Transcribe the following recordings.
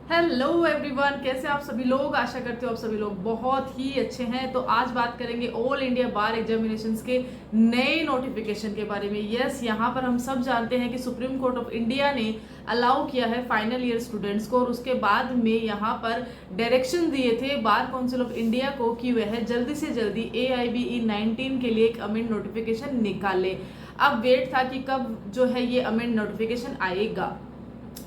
Hello everyone, कैसे आप सभी लोग। आशा करते हो आप सभी लोग बहुत ही अच्छे हैं। तो आज बात करेंगे ऑल इंडिया बार एग्जामिनेशंस के नए नोटिफिकेशन के बारे में। यस, यहाँ पर हम सब जानते हैं कि सुप्रीम कोर्ट ऑफ इंडिया ने अलाउ किया है फाइनल ईयर स्टूडेंट्स को, और उसके बाद में यहाँ पर डायरेक्शन दिए थे बार काउंसिल ऑफ इंडिया को कि वह जल्दी से जल्दी AIBE 19 के लिए एक अमेंड नोटिफिकेशन निकाले। अब वेट था कि कब जो है ये अमेंड नोटिफिकेशन आएगा।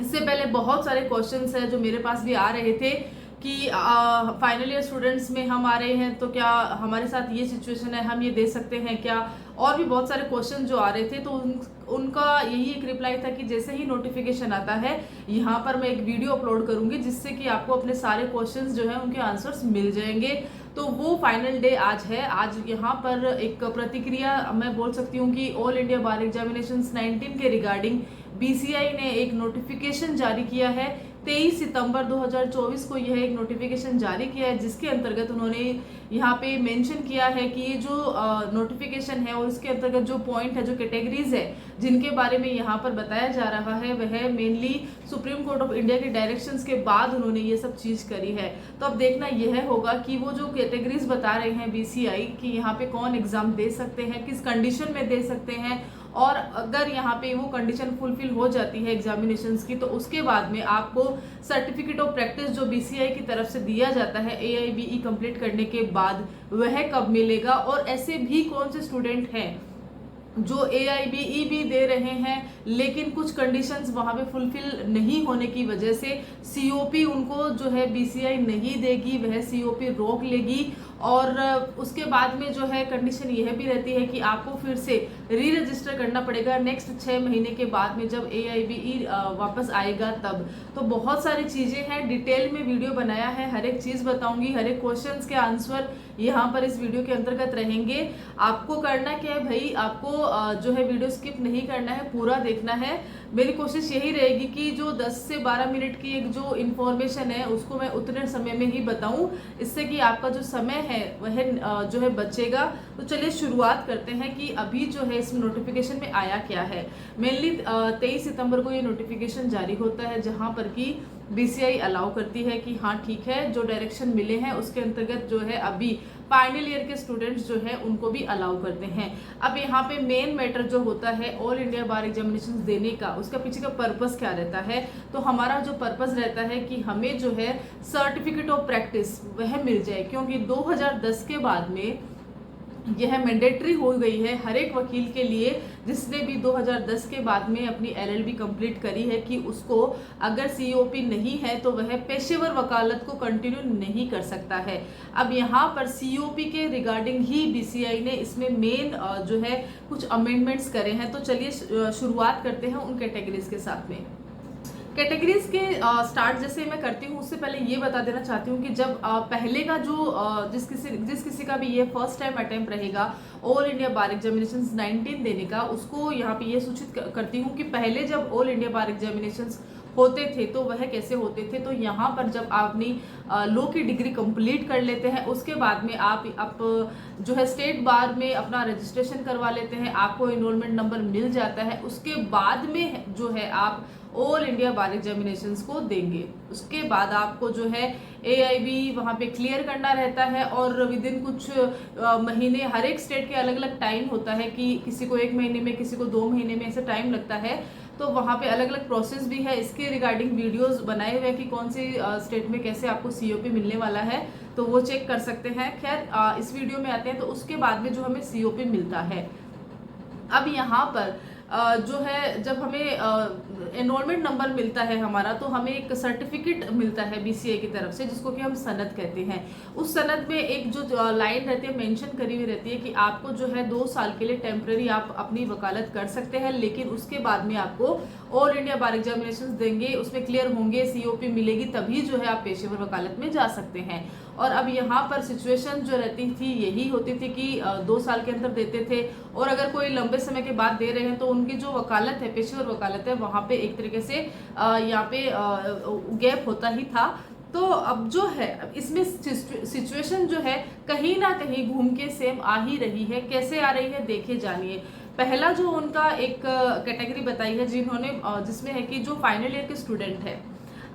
इससे पहले बहुत सारे क्वेश्चंस हैं जो मेरे पास भी आ रहे थे कि फाइनल ईयर स्टूडेंट्स में हम आ रहे हैं तो क्या हमारे साथ ये सिचुएशन है, हम ये दे सकते हैं क्या, और भी बहुत सारे क्वेश्चन जो आ रहे थे। तो उनका यही एक रिप्लाई था कि जैसे ही नोटिफिकेशन आता है यहाँ पर मैं एक वीडियो अपलोड करूंगी जिससे कि आपको अपने सारे क्वेश्चंस जो है उनके आंसर्स मिल जाएंगे। तो वो फाइनल डे आज है। आज यहाँ पर एक प्रतिक्रिया मैं बोल सकती हूँ कि ऑल इंडिया बार एग्जामिनेशंस 19 के रिगार्डिंग BCI ने एक नोटिफिकेशन जारी किया है। 23 सितंबर 2024 को यह एक नोटिफिकेशन जारी किया है, जिसके अंतर्गत उन्होंने यहाँ पे मेंशन किया है कि ये जो नोटिफिकेशन है और उसके अंतर्गत जो पॉइंट है, जो कैटेगरीज है जिनके बारे में यहाँ पर बताया जा रहा है, वह mainly supreme court of India के डायरेक्शंस के बाद उन्होंने ये सब चीज करी है। तो अब देखना यह होगा कि वो जो कैटेगरीज बता रहे हैं BCI कि यहाँ पे कौन एग्जाम दे सकते हैं, किस कंडीशन में दे सकते हैं, और अगर यहाँ पे वो कंडीशन फुलफिल हो जाती है एग्जामिनेशंस की तो उसके बाद में आपको सर्टिफिकेट ऑफ प्रैक्टिस जो BCI की तरफ से दिया जाता है AIBE कंप्लीट करने के बाद, वह कब मिलेगा। और ऐसे भी कौन से स्टूडेंट हैं जो AIBE भी दे रहे हैं लेकिन कुछ कंडीशंस वहां पे फुलफिल नहीं होने की वजह से COP उनको जो है BCI नहीं देगी, वह COP रोक लेगी। और उसके बाद में जो है कंडीशन यह भी रहती है कि आपको फिर से री रजिस्टर करना पड़ेगा नेक्स्ट 6 महीने के बाद में, जब AIBE वापस आएगा तब। तो बहुत सारी चीजें हैं, डिटेल में वीडियो बनाया है, हर एक चीज बताऊंगी, हर एक क्वेश्चंस के आंसर यहाँ पर इस वीडियो के अंतर्गत रहेंगे। आपको करना क्या है भाई, आपको जो है वीडियो स्किप नहीं करना है, पूरा देखना है। मेरी कोशिश यही रहेगी कि जो 10 से 12 मिनट की एक जो इन्फॉर्मेशन है उसको मैं उतने समय में ही बताऊं, इससे कि आपका जो समय है वह जो है बचेगा। तो चलिए शुरुआत करते हैं कि अभी जो है इस नोटिफिकेशन में आया क्या है। मेनली 23 सितंबर को ये नोटिफिकेशन जारी होता है, जहां पर कि BCI अलाउ करती है कि हाँ ठीक है, जो डायरेक्शन मिले हैं उसके अंतर्गत जो है अभी फाइनल ईयर के स्टूडेंट्स जो है उनको भी अलाउ करते हैं। अब यहाँ पे मेन मैटर जो होता है ऑल इंडिया बार एग्जामिनेशंस देने का, उसका पीछे का पर्पस क्या रहता है। तो हमारा जो पर्पस रहता है कि हमें जो है सर्टिफिकेट ऑफ प्रैक्टिस वह मिल जाए, क्योंकि 2010 के बाद में यह मैंडेटरी हो गई है हर एक वकील के लिए जिसने भी 2010 के बाद में अपनी LLB कंप्लीट करी है, कि उसको अगर COP नहीं है तो वह पेशेवर वकालत को कंटिन्यू नहीं कर सकता है। अब यहाँ पर COP के रिगार्डिंग ही BCI ने इसमें मेन जो है कुछ अमेंडमेंट्स करे हैं। तो चलिए शुरुआत करते हैं उन कैटेगरीज के साथ में। कैटेगरीज के स्टार्ट जैसे मैं करती हूँ उससे पहले ये बता देना चाहती हूँ कि जब पहले का जो जिस किसी का भी ये फर्स्ट टाइम अटेम्प्ट रहेगा ऑल इंडिया बार एग्जामिनेशंस 19 देने का, उसको यहाँ पे ये सूचित करती हूँ कि पहले जब ऑल इंडिया बार एग्जामिनेशंस होते थे तो वह कैसे होते थे। तो यहाँ पर जब आप अपनी लॉ की डिग्री कंप्लीट कर लेते हैं उसके बाद में आप जो है स्टेट बार में अपना रजिस्ट्रेशन करवा लेते हैं, आपको एनरोलमेंट नंबर मिल जाता है। उसके बाद में जो है आप ऑल इंडिया बार एग्जामिनेशंस को देंगे। उसके बाद आपको जो है AIB वहाँ पे क्लियर करना रहता है, और विद इन कुछ महीने, हर एक स्टेट के अलग अलग टाइम होता है कि किसी को 1 महीने में, किसी को 2 महीने में ऐसे टाइम लगता है। तो वहाँ पे अलग अलग प्रोसेस भी है। इसके रिगार्डिंग वीडियोस बनाए हुए कि कौन सी स्टेट में कैसे आपको COP मिलने वाला है, तो वो चेक कर सकते हैं। खैर इस वीडियो में आते हैं। तो उसके बाद में जो हमें COP मिलता है, अब यहाँ पर जो है जब हमें एनरोलमेंट नंबर मिलता है हमारा, तो हमें एक सर्टिफिकेट मिलता है BCI की तरफ से जिसको कि हम सनद कहते हैं। उस सनद में एक जो लाइन रहती है मेंशन करी हुई रहती है कि आपको जो है 2 साल के लिए टेम्पररी आप अपनी वकालत कर सकते हैं, लेकिन उसके बाद में आपको ऑल इंडिया बार एग्जामिनेशंस देंगे, उसमें क्लियर होंगे, COP मिलेगी, तभी जो है आप पेशेवर वकालत में जा सकते हैं। और अब यहाँ पर सिचुएशन जो रहती थी यही होती थी कि 2 साल के अंदर देते थे, और अगर कोई लंबे समय के बाद दे रहे हैं तो उनकी जो वकालत है, पेशेवर वकालत है, वहाँ पे एक तरीके से यहाँ पे गैप होता ही था। तो अब जो है इसमें सिचुएशन जो है कहीं ना कहीं घूम के सेम आ ही रही है। कैसे आ रही है देखिए जानिए। पहला जो उनका एक कैटेगरी बताई है जिन्होंने जिसमें है कि जो फाइनल ईयर के स्टूडेंट है,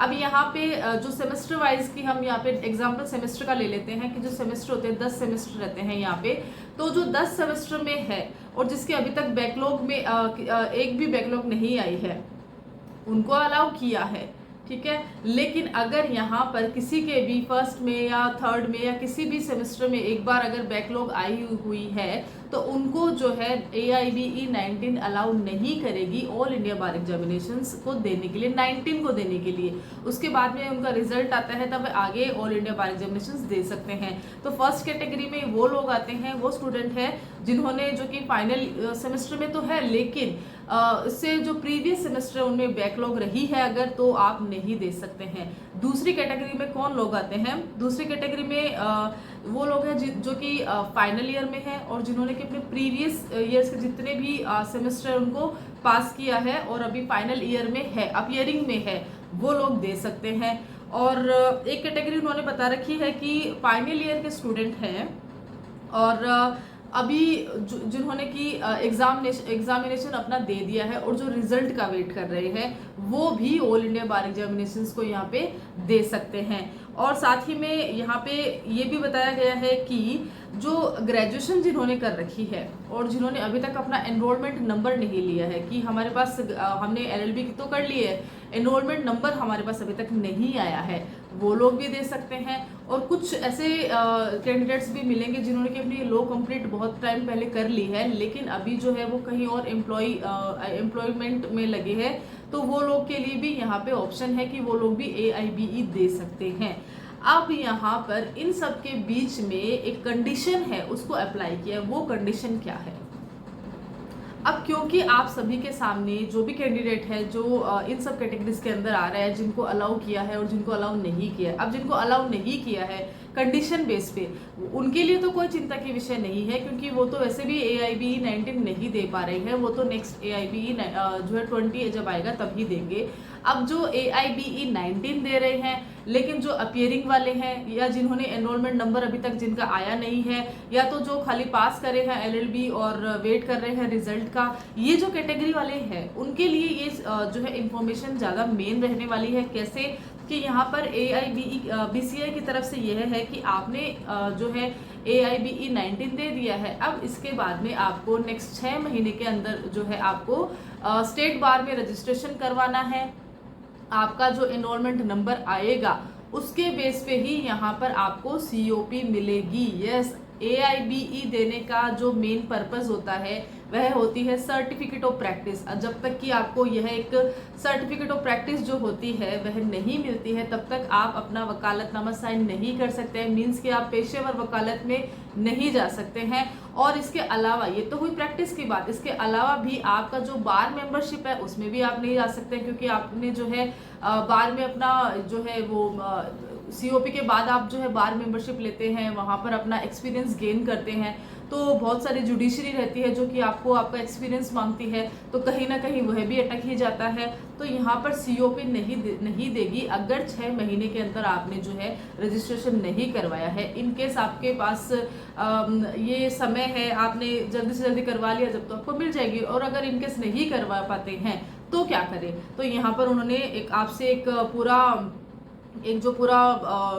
अब यहाँ पे जो सेमेस्टर वाइज की हम यहाँ पे एग्जाम्पल सेमेस्टर का ले लेते हैं कि जो सेमेस्टर होते हैं 10 सेमेस्टर रहते हैं यहाँ पे, तो जो 10 सेमेस्टर में है और जिसके अभी तक बैकलॉग में एक भी बैकलॉग नहीं आई है, उनको अलाउ किया है, ठीक है। लेकिन अगर यहाँ पर किसी के भी फर्स्ट में या थर्ड में या किसी भी सेमेस्टर में एक बार अगर बैकलॉग आई हुई है तो उनको जो है AIBE 19 अलाउ नहीं करेगी ऑल इंडिया बार एग्जामिनेशंस को देने के लिए, 19 को देने के लिए। उसके बाद में उनका रिजल्ट आता है तब आगे ऑल इंडिया बार एग्जामिनेशंस दे सकते हैं। तो फर्स्ट कैटेगरी में वो लोग आते हैं, वो स्टूडेंट है जिन्होंने जो कि फाइनल सेमेस्टर में तो है लेकिन इससे जो प्रीवियस सेमेस्टर उनमें बैकलॉग रही है अगर, तो आप नहीं दे सकते हैं। दूसरी कैटेगरी में कौन लोग आते हैं? दूसरी कैटेगरी में वो लोग हैं जो कि फाइनल ईयर में है और जिन्होंने कि अपने प्रीवियस ईयर्स के जितने भी सेमेस्टर उनको पास किया है और अभी फाइनल ईयर में है, अपियरिंग में है, वो लोग दे सकते हैं। और एक कैटेगरी उन्होंने बता रखी है कि फाइनल ईयर के स्टूडेंट हैं और अभी जिन्होंने कि एग्जामिनेशन अपना दे दिया है और जो रिजल्ट का वेट कर रहे हैं वो भी ऑल इंडिया बार एग्जामिनेशंस को यहाँ पे दे सकते हैं। और साथ ही में यहाँ पे ये भी बताया गया है कि जो ग्रेजुएशन जिन्होंने कर रखी है और जिन्होंने अभी तक अपना एनरोलमेंट नंबर नहीं लिया है कि हमारे पास हमने LLB तो कर ली है, एनरोलमेंट नंबर हमारे पास अभी तक नहीं आया है, वो लोग भी दे सकते हैं। और कुछ ऐसे कैंडिडेट्स भी मिलेंगे जिन्होंने कि अपनी लो कंप्लीट बहुत टाइम पहले कर ली है लेकिन अभी जो है वो कहीं और एम्प्लॉयमेंट में लगे हैं, तो वो लोग के लिए भी यहाँ पे ऑप्शन है कि वो लोग भी AIBE दे सकते हैं। अब यहाँ पर इन सब के बीच में एक कंडीशन है, उसको अप्लाई किया है। वो कंडीशन क्या है? अब क्योंकि आप सभी के सामने जो भी कैंडिडेट है जो इन सब कैटेगरीज के अंदर आ रहा है, जिनको अलाउ किया है और जिनको अलाउ नहीं किया है, अब जिनको अलाउ नहीं किया है कंडीशन बेस पे, उनके लिए तो कोई चिंता की विषय नहीं है क्योंकि वो तो वैसे भी AIBE 19 नहीं दे पा रहे हैं, वो तो नेक्स्ट AIBE जो है 20 जब आएगा तभी देंगे। अब जो AIBE 19 दे रहे हैं लेकिन जो अपियरिंग वाले हैं या जिन्होंने एनरोलमेंट नंबर अभी तक जिनका आया नहीं है या तो जो खाली पास करे हैं LLB और वेट कर रहे हैं रिजल्ट का, ये जो कैटेगरी वाले हैं उनके लिए ये जो है इंफॉर्मेशन ज़्यादा मेन रहने वाली है। कैसे कि यहाँ पर BCI की तरफ से यह है कि आपने जो है AIBE 19 दे दिया है, अब इसके बाद में आपको नेक्स्ट 6 महीने के अंदर जो है आपको स्टेट बार में रजिस्ट्रेशन करवाना है। आपका जो एनरोलमेंट नंबर आएगा उसके बेस पे ही यहाँ पर आपको COP मिलेगी। यस, AIBE देने का जो मेन पर्पस होता है वह होती है सर्टिफिकेट ऑफ प्रैक्टिस। जब तक कि आपको यह एक सर्टिफिकेट ऑफ प्रैक्टिस जो होती है वह नहीं मिलती है तब तक आप अपना वकालतनामा साइन नहीं कर सकते हैं, मीन्स कि आप पेशेवर वकालत में नहीं जा सकते हैं। और इसके अलावा ये तो हुई प्रैक्टिस की बात, इसके अलावा भी आपका जो बार मेंबरशिप है उसमें भी आप नहीं जा सकते क्योंकि आपने जो है बार में अपना जो है वो COP के बाद आप जो है बार मेंबरशिप लेते हैं, वहाँ पर अपना एक्सपीरियंस गेन करते हैं, तो बहुत सारी जुडिशरी रहती है जो कि आपको आपका एक्सपीरियंस मांगती है, तो कहीं ना कहीं वह भी अटक ही जाता है। तो यहाँ पर COP नहीं देगी अगर 6 महीने के अंदर आपने जो है रजिस्ट्रेशन नहीं करवाया है। इन केस आपके पास ये समय है, आपने जल्दी से जल्दी करवा लिया जब तो आपको मिल जाएगी, और अगर इनकेस नहीं करवा पाते हैं तो क्या करें? तो यहाँ पर उन्होंने एक आपसे एक जो पूरा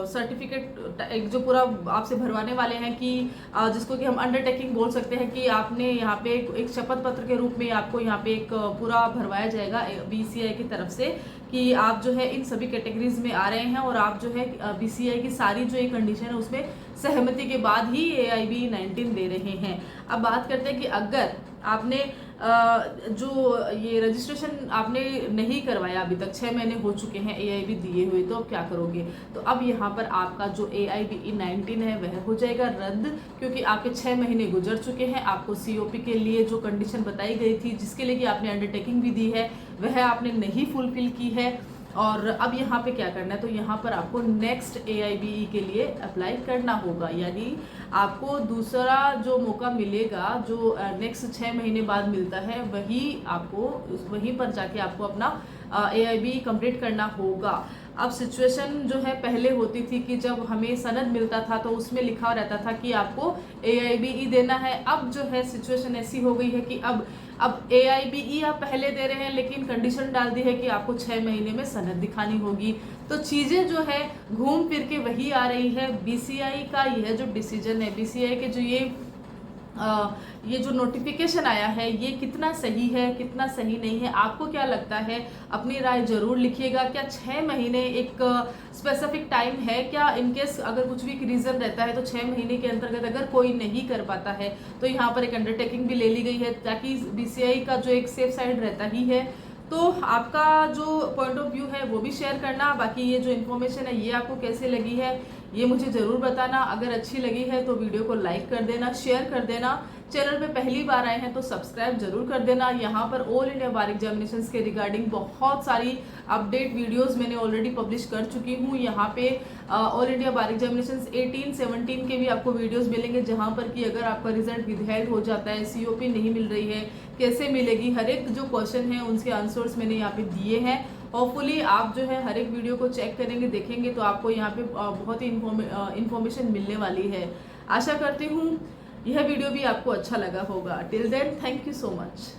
सर्टिफिकेट एक जो पूरा आपसे भरवाने वाले हैं कि जिसको कि हम अंडरटेकिंग बोल सकते हैं कि आपने यहाँ पे एक शपथ पत्र के रूप में आपको यहाँ पे एक पूरा भरवाया जाएगा BCI की तरफ से कि आप जो है इन सभी कैटेगरीज में आ रहे हैं और आप जो है BCI की सारी जो एक कंडीशन है उसमें सहमति के बाद ही AIBE 19 दे रहे हैं। अब बात करते हैं कि अगर आपने जो ये रजिस्ट्रेशन आपने नहीं करवाया, अभी तक 6 महीने हो चुके हैं AIBE दिए हुए, तो अब क्या करोगे? तो अब यहाँ पर आपका जो AIBE 19 है वह हो जाएगा रद्द क्योंकि आपके 6 महीने गुजर चुके हैं। आपको COP के लिए जो कंडीशन बताई गई थी जिसके लिए कि आपने अंडरटेकिंग भी दी है वह आपने नहीं फुलफिल की है। और अब यहाँ पे क्या करना है? तो यहाँ पर आपको नेक्स्ट AIBE के लिए अप्लाई करना होगा, यानी आपको दूसरा जो मौका मिलेगा जो नेक्स्ट 6 महीने बाद मिलता है वहीं पर जाके आपको अपना AIBE कंप्लीट करना होगा। अब सिचुएशन जो है पहले होती थी कि जब हमें सनद मिलता था तो उसमें लिखा रहता था कि आपको AIBE देना है। अब जो है सिचुएशन ऐसी हो गई है कि अब अब AIBE आप पहले दे रहे हैं, लेकिन कंडीशन डाल दी है कि आपको 6 महीने में सनद दिखानी होगी। तो चीज़ें जो है घूम फिर के वही आ रही है। BCI का यह जो डिसीजन है, BCI के जो ये जो नोटिफिकेशन आया है, ये कितना सही है कितना सही नहीं है, आपको क्या लगता है? अपनी राय जरूर लिखिएगा। क्या 6 महीने एक स्पेसिफिक टाइम है क्या? इनकेस अगर कुछ भी रीज़न रहता है तो 6 महीने के अंतर्गत अगर कोई नहीं कर पाता है तो यहाँ पर एक अंडरटेकिंग भी ले ली गई है, ताकि BCI का जो एक सेफ साइड रहता ही है। तो आपका जो पॉइंट ऑफ व्यू है वो भी शेयर करना। बाकी ये जो इन्फॉर्मेशन है ये आपको कैसे लगी है ये मुझे ज़रूर बताना। अगर अच्छी लगी है तो वीडियो को लाइक कर देना, शेयर कर देना। चैनल पे पहली बार आए हैं तो सब्सक्राइब जरूर कर देना। यहाँ पर ऑल इंडिया बार एग्जामिनेशंस के रिगार्डिंग बहुत सारी अपडेट वीडियोस मैंने ऑलरेडी पब्लिश कर चुकी हूँ। यहाँ पे ऑल इंडिया बार एग्जामिनेशंस 18-17 के भी आपको वीडियोस मिलेंगे, जहाँ पर कि अगर आपका रिजल्ट विदहेल्ड हो जाता है, COP नहीं मिल रही है, कैसे मिलेगी, हर एक जो क्वेश्चन है उनके आंसर्स मैंने यहाँ पे दिए हैं। होपफुली आप जो है हर एक वीडियो को चेक करेंगे, देखेंगे तो आपको यहाँ पे बहुत ही इन्फॉर्मेशन मिलने वाली है। आशा करती हूँ यह वीडियो भी आपको अच्छा लगा होगा। Till then thank you so much.